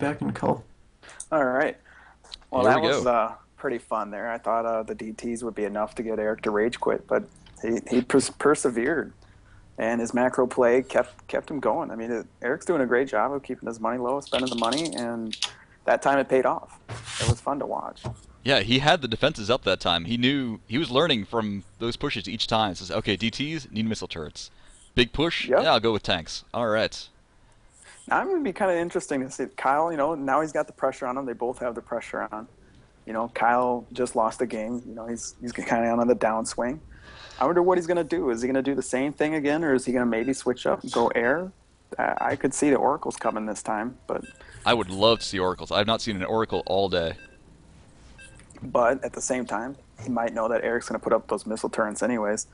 back and call. All right. Well, Here that we was go. pretty fun there. I thought the DTs would be enough to get Eric to rage quit, but he persevered, and his macro play kept him going. I mean, Eric's doing a great job of keeping his money low, spending the money, and that time it paid off. It was fun to watch. Yeah, he had the defenses up that time. He knew he was learning from those pushes each time. Says, okay, DTs need missile turrets. Big push, Yep. yeah, I'll go with tanks. All right. Now, I'm going to be kind of interesting to see Kyle. Now he's got the pressure on him. They both have the pressure on. Kyle just lost a game. He's kind of on the downswing. I wonder what he's going to do. Is he going to do the same thing again, or is he going to maybe switch up and go air? I could see the oracles coming this time, I would love to see oracles. I've not seen an oracle all day. but at the same time, he might know that Eric's going to put up those missile turrets anyways.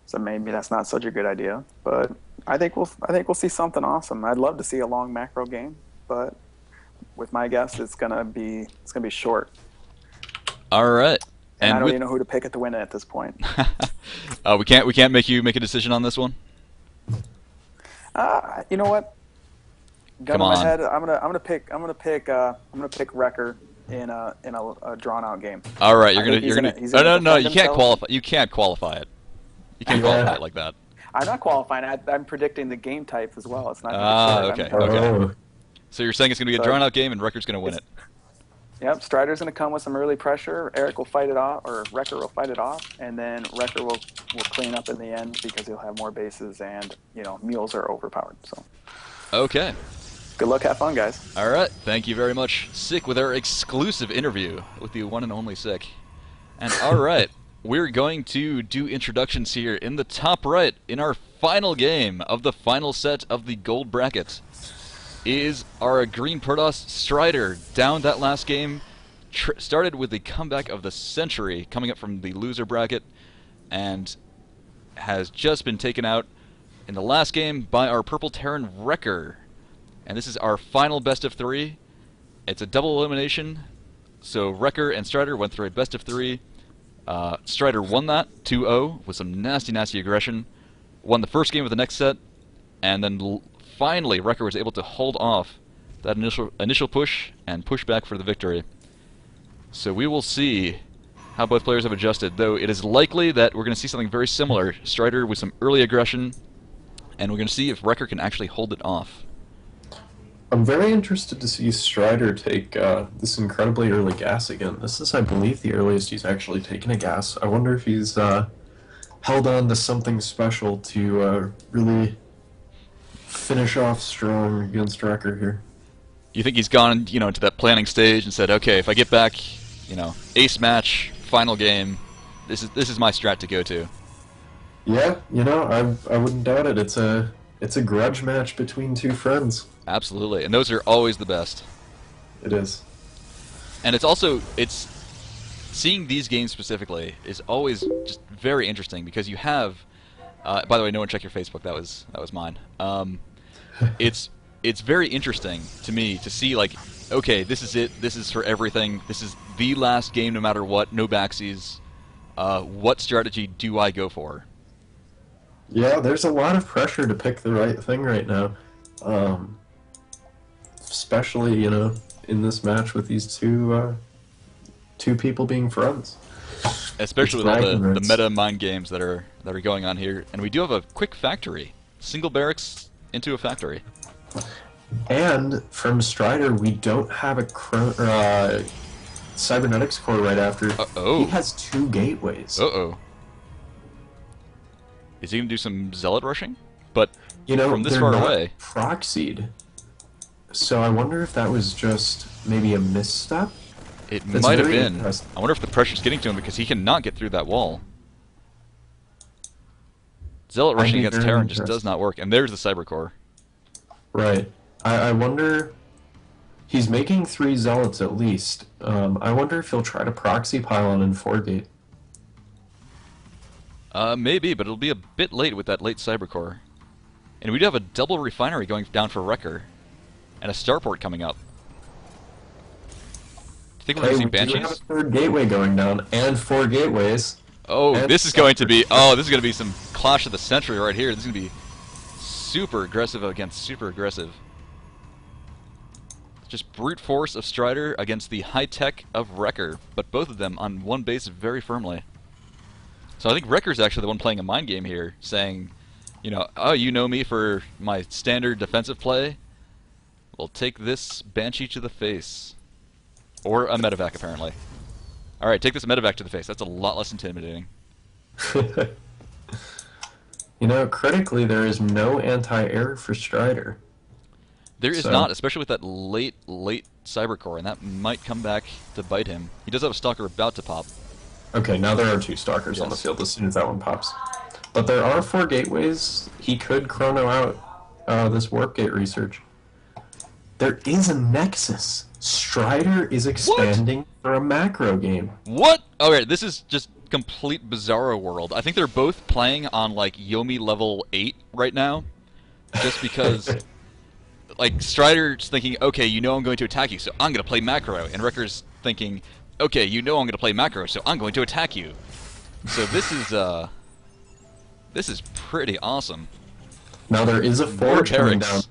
So maybe that's not such a good idea. But I think we'll see something awesome. I'd love to see a long macro game, but with my guess, it's gonna be short. All right. And I And don't with even know who to pick it to win it at this point. we can't make you make a decision on this one. You know what? Gun Come in my on. head. I'm gonna pick Wrecker in a drawn out game. All right, I think you're gonna. he's Oh, gonna no, defend you can't himself. qualify. You can't qualify it. You can't qualify it like that. I'm not qualifying. I'm predicting the game type as well. It's not gonna Ah, be short. okay, okay. Oh, So you're saying it's gonna be a So- drawn-out game and Record's gonna win it. Yep, Strider's going to come with some early pressure. Eric will fight it off, or Wrecker will fight it off, and then Wrecker will clean up in the end because he'll have more bases and mules are overpowered. So Okay. good luck, have fun, guys. All right. Thank you very much, Sick, with our exclusive interview with the one and only Sick. And all right, we're going to do introductions here in the top right in our final game of the final set of the gold bracket. Is our Green Protoss Strider down that last game. Started with the comeback of the century, coming up from the loser bracket, and has just been taken out in the last game by our Purple Terran Wrecker. And this is our final best of three. It's a double elimination, so Wrecker and Strider went through a best of three. Strider won that 2-0 with some nasty, nasty aggression. Won the first game of the next set, and then finally Wrecker was able to hold off that initial push and push back for the victory. So we will see how both players have adjusted, though it is likely that we're going to see something very similar. Strider with some early aggression, and we're going to see if Wrecker can actually hold it off. I'm very interested to see Strider take this incredibly early gas again. This is, I believe, the earliest he's actually taken a gas. I wonder if he's held on to something special to really finish off strong against Wrecker here. You think he's gone, into that planning stage and said, okay, if I get back, ace match, final game, this is my strat to go to. Yeah, I wouldn't doubt it. It's a grudge match between two friends. Absolutely, and those are always the best. It is. And it's seeing these games specifically is always just very interesting because you have. By the way, no one check your Facebook. That was mine. It's very interesting to me to see, like, okay, this is it. This is for everything. This is the last game, no matter what. No backsies. What strategy do I go for? Yeah, there's a lot of pressure to pick the right thing right now. Especially, in this match with these two people being friends. Especially It's with all the bragging meta mind games that are going on here. And we do have a quick factory. Single barracks into a factory. And from Strider, we don't have a cybernetics core right after. Uh-oh. He has two gateways. Uh-oh. Is he going to do some zealot rushing? But from this they're far not away. proxied. So I wonder if that was just maybe a misstep. It That's might have very been. interesting. I wonder if the pressure's getting to him because he cannot get through that wall. Zealot I'd rushing be against very Terran just interested. does not work. And there's the cyber core. Right. I wonder. He's making 3 zealots at least. I wonder if he'll try to proxy pylon in 4-gate. Maybe, but it'll be a bit late with that late cyber core. And we do have a double refinery going down for Wrecker. And a starport coming up. Do you think we're Hey, going to see we do have a Banshees? 3rd gateway going down, and 4 gateways. Oh, and this is going to be... Oh, this is going to be some Clash of the Century right here. This is going to be super aggressive against super aggressive. Just brute force of Strider against the high tech of Wrecker, but both of them on one base very firmly. So I think Wrecker's actually the one playing a mind game here, saying, you know, oh, you know me for my standard defensive play? Well, take this Banshee to the face. Or a medevac, apparently. Alright, take this medevac to the face. That's a lot less intimidating. You know, critically, there is no anti-air for Strider. There is not, especially with that late Cybercore, and that might come back to bite him. He does have a Stalker about to pop. Okay, now there are 2 Stalkers on the field as soon as that one pops. But there are 4 gateways. He could chrono out this warp gate research. There is a Nexus. Strider is expanding for a macro game. What? Okay, this is just complete bizarro world. I think they're both playing on like Yomi level 8 right now, just because like Strider's thinking, okay, you know I'm going to attack you, so I'm going to play macro, and Wrecker's thinking, okay, you know I'm going to play macro, so I'm going to attack you. So this is pretty awesome. Now there is a forge coming down. barracks.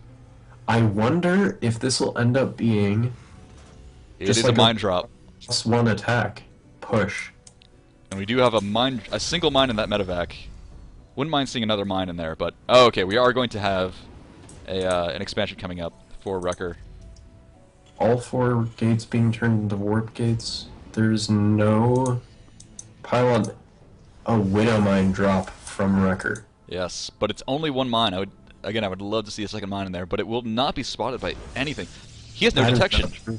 I wonder if this will end up being It just is like a mine drop. +1 attack push. And we do have a single mine in that medevac. Wouldn't mind seeing another mine in there, but oh, okay, we are going to have an expansion coming up for Wrecker. All 4 gates being turned into warp gates. There's no pylon. A Widow Mine drop from Wrecker. Yes, but it's only 1 mine. I would love to see a second mine in there, but it will not be spotted by anything. He has no That is detection. not true.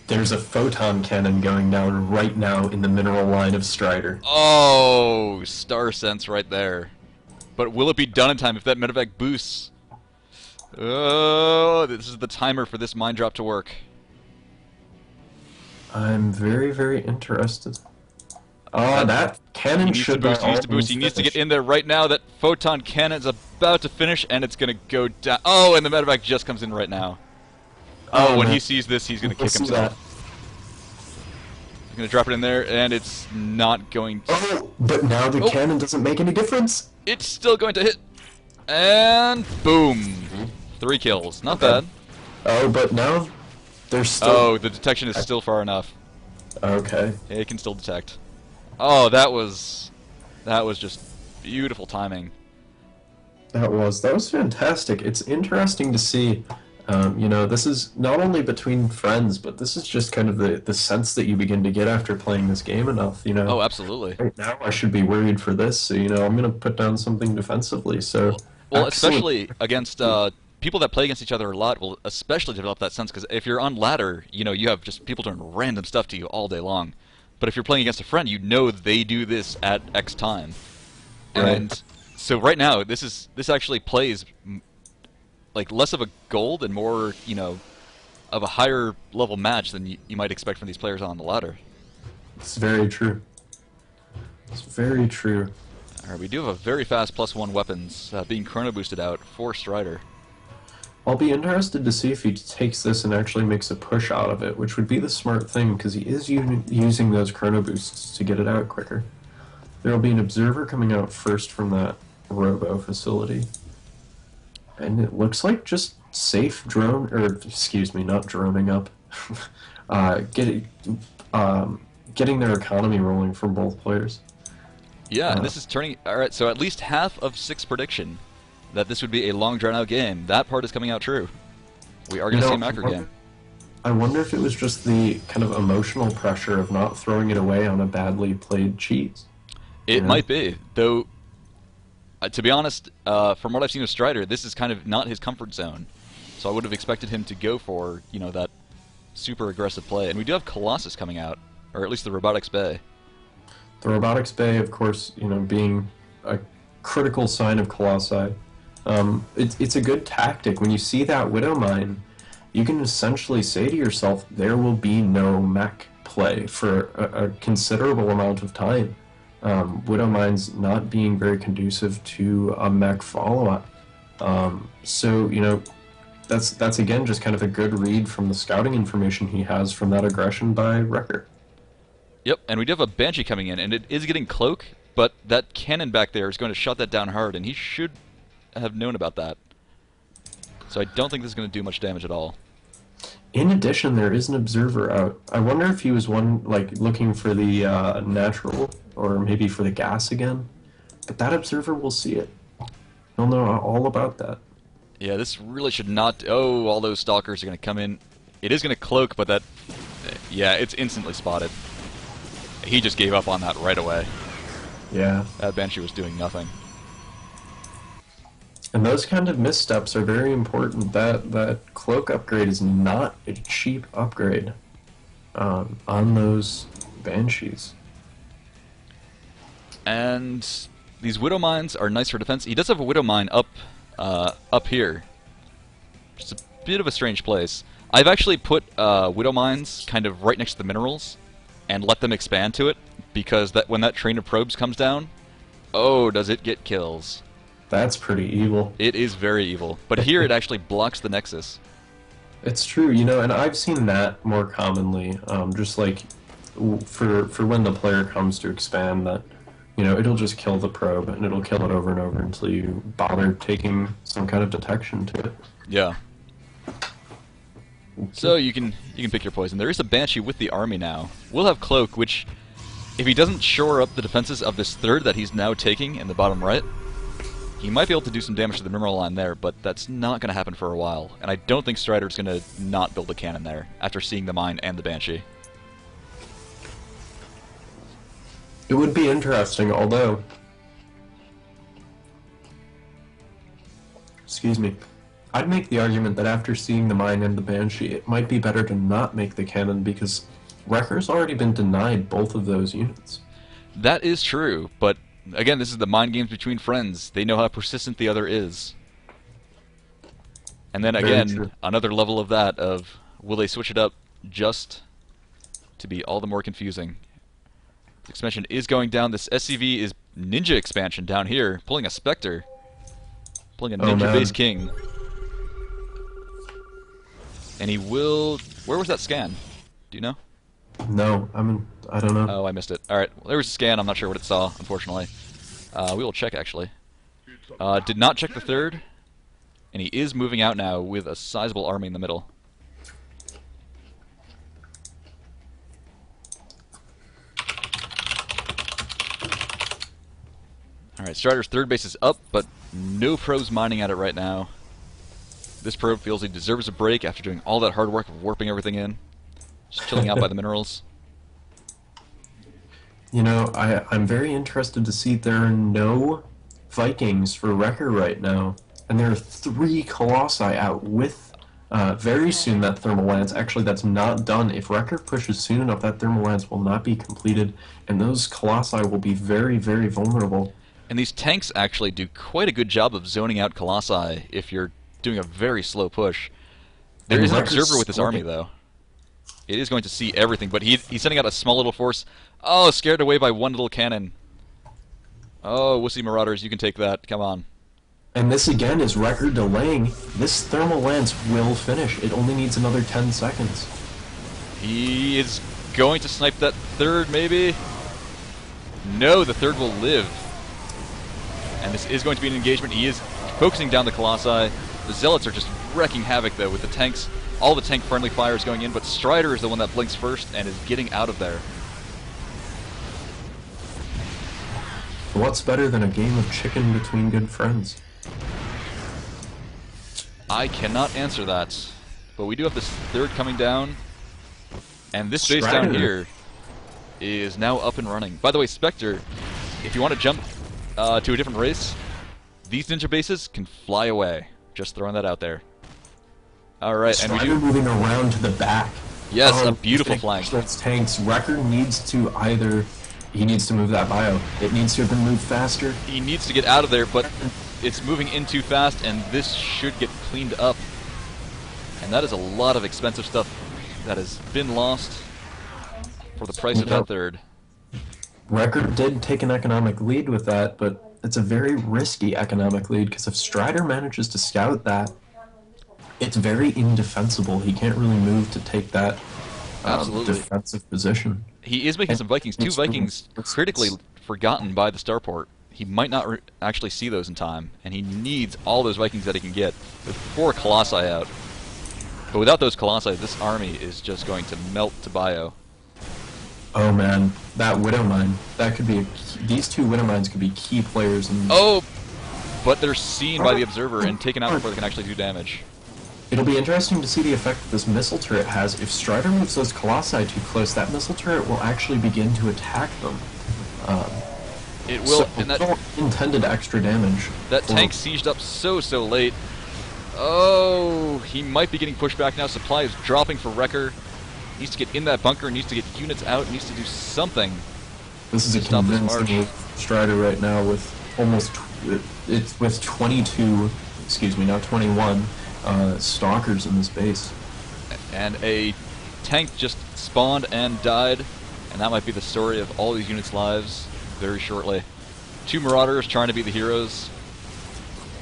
There's a photon cannon going down right now in the mineral line of Strider. Oh, star sense right there. But will it be done in time if that medevac boosts? Oh, this is the timer for this mine drop to work. I'm very, very interested. Oh, that cannon should boost. He needs to boost. He needs to get in there right now. That photon cannon's about to finish, and it's going to go down. Oh, and the medevac just comes in right now. Oh, when he sees this, he's going to kick himself. He's going to drop it in there, and it's not going to... Oh, but now the cannon doesn't make any difference. It's still going to hit. And boom. 3 kills. Not bad. Oh, but now there's still... Oh, the detection is still far enough. Okay. It can still detect. Oh, that was just beautiful timing. That was fantastic. It's interesting to see, you know, this is not only between friends, but this is just kind of the sense that you begin to get after playing this game enough, you know. Oh, absolutely. Right now I should be worried for this, so, you know, I'm going to put down something defensively, so... Well, especially against people that play against each other a lot will especially develop that sense, because if you're on ladder, you know, you have just people doing random stuff to you all day long. But if you're playing against a friend, you know they do this at X time. And so right now, this actually plays like less of a gold and more, you know, of a higher level match than you might expect from these players on the ladder. It's very true. It's very true. Alright, we do have a very fast +1 weapons being chrono boosted out for Strider. I'll be interested to see if he takes this and actually makes a push out of it, which would be the smart thing, because he is using those chrono boosts to get it out quicker. There will be an observer coming out first from that robo facility. And it looks like just safe drone, or excuse me, not droning up. Getting their economy rolling from both players. Yeah, and this is turning... Alright, so at least half of 6 prediction that this would be a long drawn-out game. That part is coming out true. We are going to see a macro game. I wonder if it was just the kind of emotional pressure of not throwing it away on a badly played cheese. It might be, though. To be honest, from what I've seen of Strider, this is kind of not his comfort zone. So I would have expected him to go for, you know, that super aggressive play. And we do have Colossus coming out, or at least the Robotics Bay. The Robotics Bay, of course, you know, being a critical sign of Colossi. It's a good tactic. When you see that Widow Mine, you can essentially say to yourself, there will be no mech play for a considerable amount of time. Widow Mine's not being very conducive to a mech follow-up. So, you know, that's again just kind of a good read from the scouting information he has from that aggression by Wrecker. Yep, and we do have a Banshee coming in, and it is getting Cloak, but that cannon back there is going to shut that down hard, and he should have known about that. So I don't think this is going to do much damage at all. In addition, there is an observer out. I wonder if he was one like looking for the natural or maybe for the gas again. But that observer will see it. He'll know all about that. Yeah, this really should not... Oh, all those stalkers are going to come in. It is going to cloak, but that... Yeah, it's instantly spotted. He just gave up on that right away. Yeah. That Banshee was doing nothing. And those kind of missteps are very important. That cloak upgrade is not a cheap upgrade on those Banshees. And these Widow Mines are nice for defense. He does have a Widow Mine up here. It's a bit of a strange place. I've actually put Widow Mines kind of right next to the minerals and let them expand to it, because that when that train of probes comes down, oh, does it get kills. That's pretty evil. It is very evil. But here it actually blocks the Nexus. It's true, you know, and I've seen that more commonly, just like for when the player comes to expand, that, you know, it'll just kill the probe, and it'll kill it over and over until you bother taking some kind of detection to it. Yeah. So you can pick your poison. There is a Banshee with the army now. We'll have Cloak, which, if he doesn't shore up the defenses of this third that he's now taking in the bottom right, he might be able to do some damage to the mineral line there, but that's not going to happen for a while. And I don't think Strider's going to not build a cannon there after seeing the mine and the Banshee. It would be interesting, although... Excuse me. I'd make the argument that after seeing the mine and the Banshee, it might be better to not make the cannon, because Wrecker's already been denied both of those units. That is true, but again, this is the mind games between friends. They know how persistent the other is. And then again, another level of that, of will they switch it up just to be all the more confusing. The expansion is going down. This SCV is Ninja expansion down here, pulling a Spectre. Pulling a Ninja-based King. And he will... Where was that scan? Do you know? No, I don't know. Oh, I missed it. Alright, well, there was a scan. I'm not sure what it saw, unfortunately. We will check, actually. Did not check the third. And he is moving out now with a sizable army in the middle. Alright, Strider's third base is up, but no probes mining at it right now. This probe feels he deserves a break after doing all that hard work of warping everything in. Just chilling out by the minerals. You know, I'm very interested to see there are no Vikings for Wrecker right now. And there are 3 Colossi out with very soon that Thermal Lance. Actually, that's not done. If Wrecker pushes soon enough, that Thermal Lance will not be completed, and those Colossi will be very, very vulnerable. And these tanks actually do quite a good job of zoning out Colossi if you're doing a very slow push. There is an observer with his army, though. It is going to see everything, but he's sending out a small little force. Oh, scared away by one little cannon. Oh, Wussy Marauders, you can take that. Come on. And this again is Wrecker delaying. This Thermal Lance will finish. It only needs another 10 seconds. He is going to snipe that third, maybe? No, the third will live. And this is going to be an engagement. He is focusing down the Colossi. The Zealots are just wrecking havoc, though, with the tanks. All the tank-friendly fire is going in, but Strider is the one that blinks first and is getting out of there. What's better than a game of chicken between good friends? I cannot answer that. But we do have this third coming down. And this base down here is now up and running. By the way, Spectre, if you want to jump to a different race, these ninja bases can fly away. Just throwing that out there. Alright, and we do... moving around to the back. Yes, a beautiful flank. Those tanks. Wrecker needs to either... He needs to move that bio. It needs to have been moved faster. He needs to get out of there, but it's moving in too fast, and this should get cleaned up. And that is a lot of expensive stuff that has been lost for the price of that third. Wrecker did take an economic lead with that, but it's a very risky economic lead, because if Strider manages to scout that, it's very indefensible. He can't really move to take that defensive position. He is making some Vikings. 2 Vikings critically forgotten by the starport. He might not actually see those in time, and he needs all those Vikings that he can get with 4 Colossi out. But without those Colossi, this army is just going to melt to bio. Oh man, that Widow Mine. That could be these two Widow Mines could be key players in. Oh! But they're seen by the Observer and taken out before they can actually do damage. It'll be interesting to see the effect that this missile turret has. If Strider moves those Colossi too close, that missile turret will actually begin to attack them. It will, So and that intended extra damage. that tank sieged up so late. Oh, he might be getting pushed back now. Supply is dropping for Wrecker. Needs to get in that bunker, needs to get units out, needs to do something. This is a Stop this convincing march. Strider right now with almost it's with 22, excuse me, now 21 stalkers in this base. And a tank just spawned and died, and that might be the story of all these units' lives very shortly. 2 Marauders trying to be the heroes,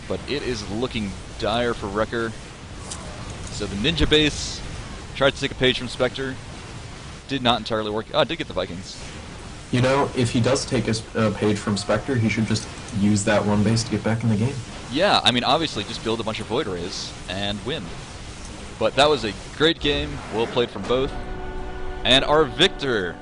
but it is looking dire for Wrecker. So the Ninja base tried to take a page from Spectre, did not entirely work. Oh, I did get the Vikings. You know, if he does take a page from Spectre, he should just use that one base to get back in the game. Yeah, I mean, obviously, just build a bunch of Void Rays and win. But that was a great game, well played from both. And our victor,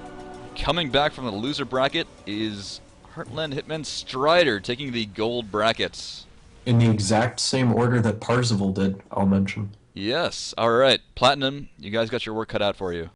coming back from the loser bracket, is Heartland Hitman Strider, taking the gold brackets. In the exact same order that Parzival did, I'll mention. Yes, alright. Platinum, you guys got your work cut out for you.